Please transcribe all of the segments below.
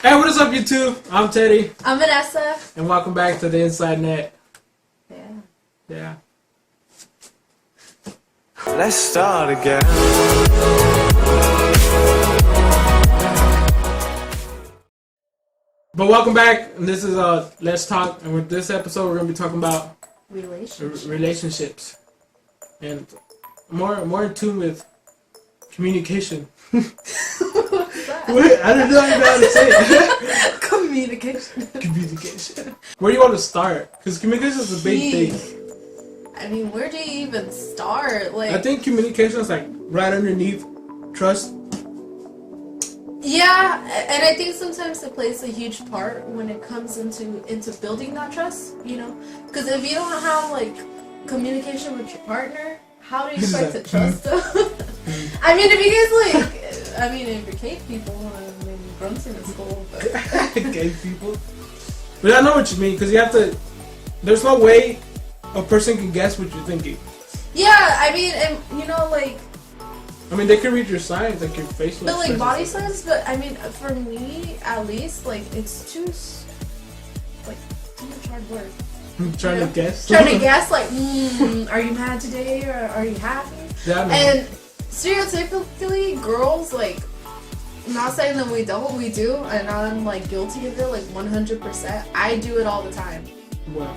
Hey, what is up, YouTube? I'm Teddy. I'm Vanessa. And welcome back to the Inside Net. Yeah. Let's start again. But welcome back. And this is Let's Talk. And with this episode, we're gonna be talking about relationships, and more in tune with communication. Wait, I don't know how to say it. Communication. Where do you want to start? Because communication is a big thing. I mean, where do you even start? I think communication is like right underneath trust. Yeah, and I think sometimes it plays a huge part when it comes into building that trust. You know, because if you don't have like communication with your partner, how do you expect to trust them? I mean, if you guys if you're cave people, maybe grunting is cool, but cave people. But I know what you mean, because you have to. There's no way a person can guess what you're thinking. Yeah, I mean, and they can read your signs, like your facial. But like body signs, but I mean, for me at least, like it's too much hard work. Trying to guess, like, are you mad today or are you happy? Yeah, and stereotypically, girls, like, I'm not saying that we do, and I'm like guilty of it, like 100%. I do it all the time. Well,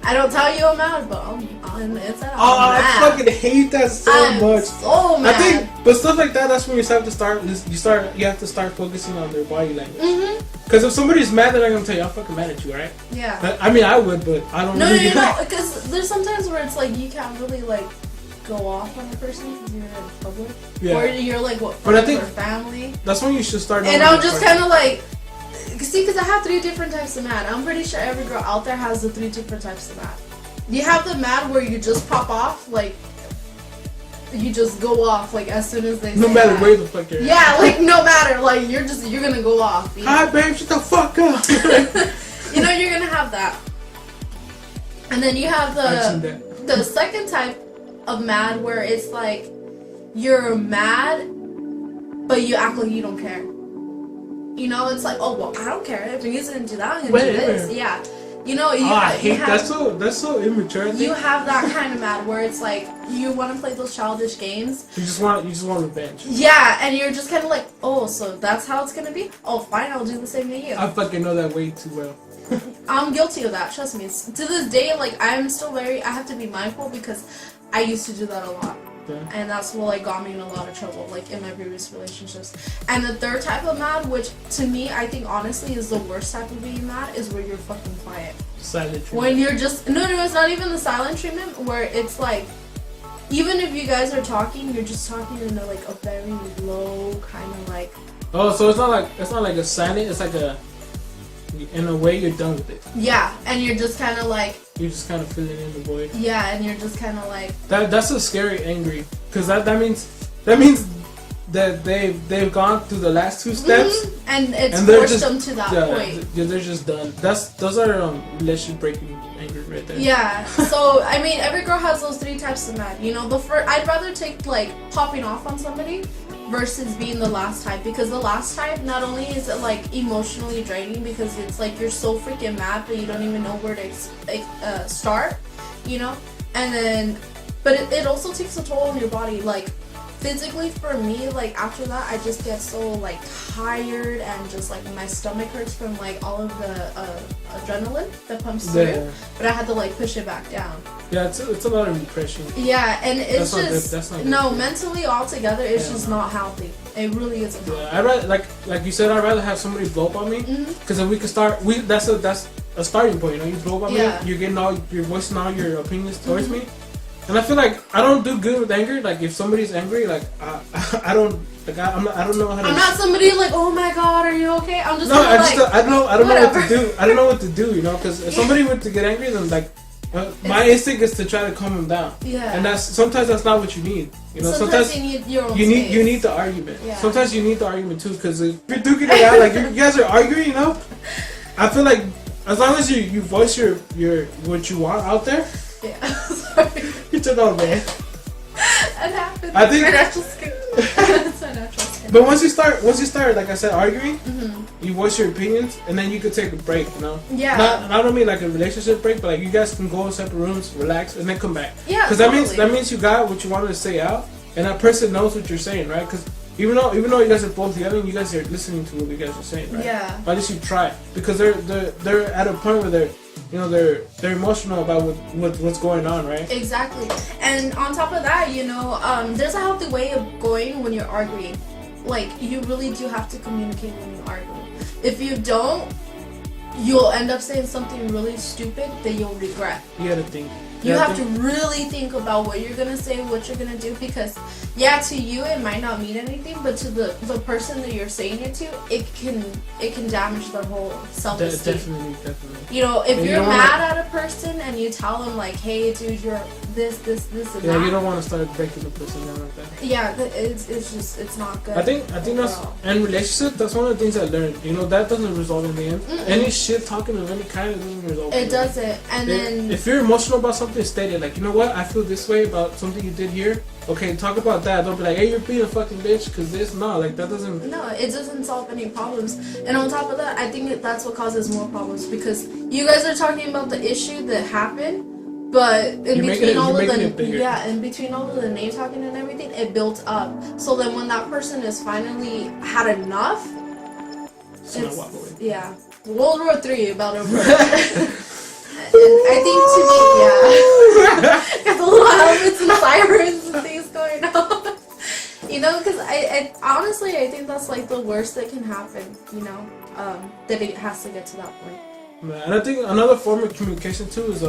I don't tell you I'm mad, but I'm inside. I fucking hate that so much. So mad. I think, but stuff like that, that's when you have to start. You have to start focusing on their body language. Because if somebody's mad, they're not gonna tell you, "I'm fucking mad at you," right? Yeah. I mean, I would, but I don't. No, because there's sometimes where it's like you can't really like go off on a person because you're in public. Yeah. Or you're like but I think or family. That's when you should start. And I'm just kind of like. See, because I have 3 different types of mad. I'm pretty sure every girl out there has the 3 different types of mad. You have the mad where you just pop off, like, you just go off, like, as soon as they say no matter that. where the fuck you're at. Yeah, like, no matter, like, you're gonna go off. Hi, babe, shut the fuck up. You know, you're gonna have that. And then you have the second type of mad where it's like, you're mad, but you act like you don't care. You know, it's like, oh well, I don't care. If he's gonna do that, I'm gonna do this. Yeah, you know. I hate that's so immature. I think. You have that kind of mad where it's like you want to play those childish games. You just want revenge. Yeah, and you're just kind of like, oh, so that's how it's gonna be. Oh, fine, I'll do the same to you. I fucking know that way too well. I'm guilty of that. Trust me. To this day, like I'm still I have to be mindful because I used to do that a lot. And that's what like got me in a lot of trouble, like in my previous relationships. And the third type of mad, which to me I think honestly is the worst type of being mad, is where you're fucking quiet. Silent treatment. When you're just no, it's not even the silent treatment. Where it's like, even if you guys are talking, you're just talking in a very low kind of like. Oh, so it's not like a silent. It's like in a way you're done with it. Yeah, and you're just kind of like. You're just kind of filling in the void. Yeah, and you're just kind of like. That's a scary angry, because that means that they've gone through the last 2 steps, and it's forced them to that point. Yeah, they're just done. Those are relationship breaking anger right there. Yeah. So I mean, every girl has those 3 types of mad. You know, I'd rather take like popping off on somebody versus being the last type, because the last type, not only is it like emotionally draining because it's like you're so freaking mad but you don't even know where to start, you know, and then but it also takes a toll on your body, like physically. For me, like after that I just get so like tired and just like my stomach hurts from like all of the adrenaline that pumps through, but I had to like push it back down. Yeah, it's a lot of depression. Yeah, and it's that's not no good. Mentally altogether, it's just not healthy. It really isn't. Yeah, I'd rather like you said, I'd rather have somebody blow up on me, because then we can start. That's a starting point. You know, you blow up on me, you're voicing all your opinions towards me, and I feel like I don't do good with anger. Like if somebody's angry, like I don't. Like I don't know how to. I'm not somebody like, oh my god, are you okay? I'm just. No, I don't know whatever. what to do. I don't know what to do. You know, because if somebody were to get angry, then like. My instinct is to try to calm him down. Yeah. And sometimes that's not what you need. You know, sometimes you need your own you need the argument. Yeah. Sometimes you need the argument too, because if you're duking it out, like you guys are arguing, you know, I feel like as long as you voice your what you want out there. Yeah. Sorry. You took on, man. That happens. I think. It's my natural skin. It's my natural skin. But once you start, like I said, arguing, you voice your opinions, and then you could take a break. You know. Yeah. I don't mean like a relationship break, but like you guys can go in separate rooms, relax, and then come back. Yeah. Because that means you got what you wanted to say out, and that person knows what you're saying, right? Because even though you guys are both yelling, you guys are listening to what you guys are saying, right? Yeah. But at least you try, because they're at a point where they're emotional about what's going on, right? Exactly. And on top of that, there's a healthy way of going when you're arguing. Like, you really do have to communicate when you argue. If you don't, you'll end up saying something really stupid that you'll regret. You gotta think. You have to really think about what you're gonna say, what you're gonna do, because to you it might not mean anything, but to the person that you're saying it to, it can damage their whole self-esteem. Definitely. If you're mad at a person and you tell them like, hey dude, you're this and that. Yeah, you don't want to start breaking the person down like that. Yeah, it's not good. I think that's in relationship. That's one of the things I learned. That doesn't resolve in the end. Any shit talking of any kind doesn't resolve. It doesn't. And then if you're emotional about something, state it. Like, you know what? I feel this way about something you did here. Okay, talk about that. Don't be like, hey, you're being a fucking bitch because this. No, like that doesn't. No, it doesn't solve any problems. And on top of that, I think that's what causes more problems, because you guys are talking about the issue that happened, but in between all of the name talking and everything, it built up. So then when that person has finally had enough, World War III about over. And I think to me, there's a lot of elements and sirens and things going on. Because I honestly, I think that's like the worst that can happen, that it has to get to that point. And I think another form of communication too is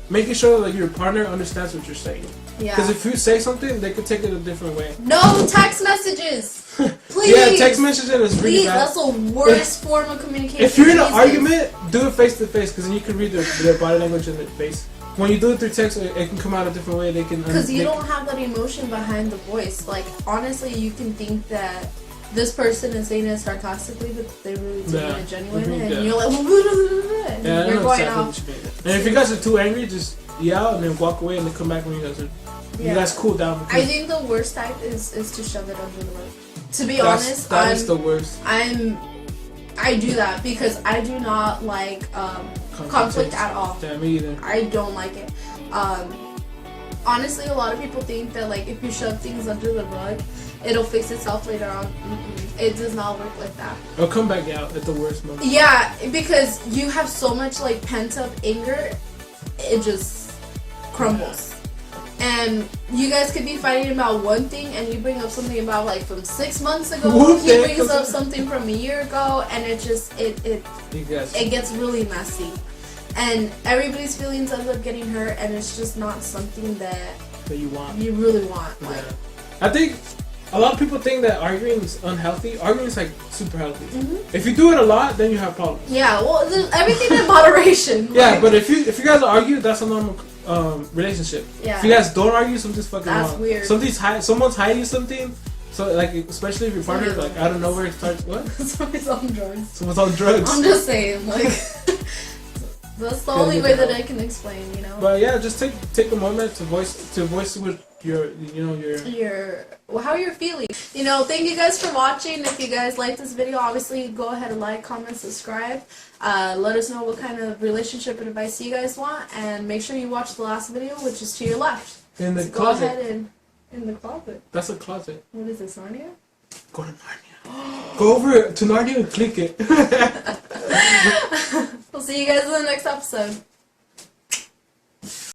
making sure that your partner understands what you're saying. Yeah. Because if you say something, they could take it a different way. No text messages! Please! Yeah, text messaging is really bad. That's the worst form of communication. If you're in an argument, do it face to face, because then you can read their body language in their face. When you do it through text, it can come out a different way. Because you don't have that emotion behind the voice. Like, honestly, you can think that this person is saying it sarcastically, but they really take it genuinely, and you're like, and you're going out. And if you guys are too angry, just yell and then walk away, and then come back when you guys cool down. I think the worst type is to shove it under the rug. To be honest, that is the worst. I do that because I do not like conflict at all. Yeah, me either. I don't like it. Honestly, a lot of people think that like if you shove things under the rug, it'll fix itself later on. It does not work like that. It'll come back out at the worst moment. Yeah, because you have so much like pent up anger, it just crumbles. And you guys could be fighting about one thing, and you bring up something about like from 6 months ago. He brings up something from a year ago, and it just it gets really messy, and everybody's feelings end up getting hurt, and it's just not something that you want. You really want. Like, I think a lot of people think that arguing is unhealthy. Arguing is like super healthy. If you do it a lot, then you have problems. Yeah, well, everything in moderation. Yeah, but if you guys argue, that's a normal relationship. Yeah. If you guys don't argue, something's fucking wrong. That's weird. Someone's hiding something. So like, especially if your partner like out of nowhere starts what? Someone's on drugs. Someone's on drugs. I'm just saying, like, that's the only way that I can explain, But yeah, just take a moment to voice what how you're feeling. Thank you guys for watching. If you guys like this video, obviously go ahead and like, comment, subscribe. Let us know what kind of relationship advice you guys want, and make sure you watch the last video, which is to your left. In the closet. Go ahead and in the closet. That's a closet. What is this, Narnia? Go to Narnia. Go over to Narnia and click it. We'll see you guys in the next episode.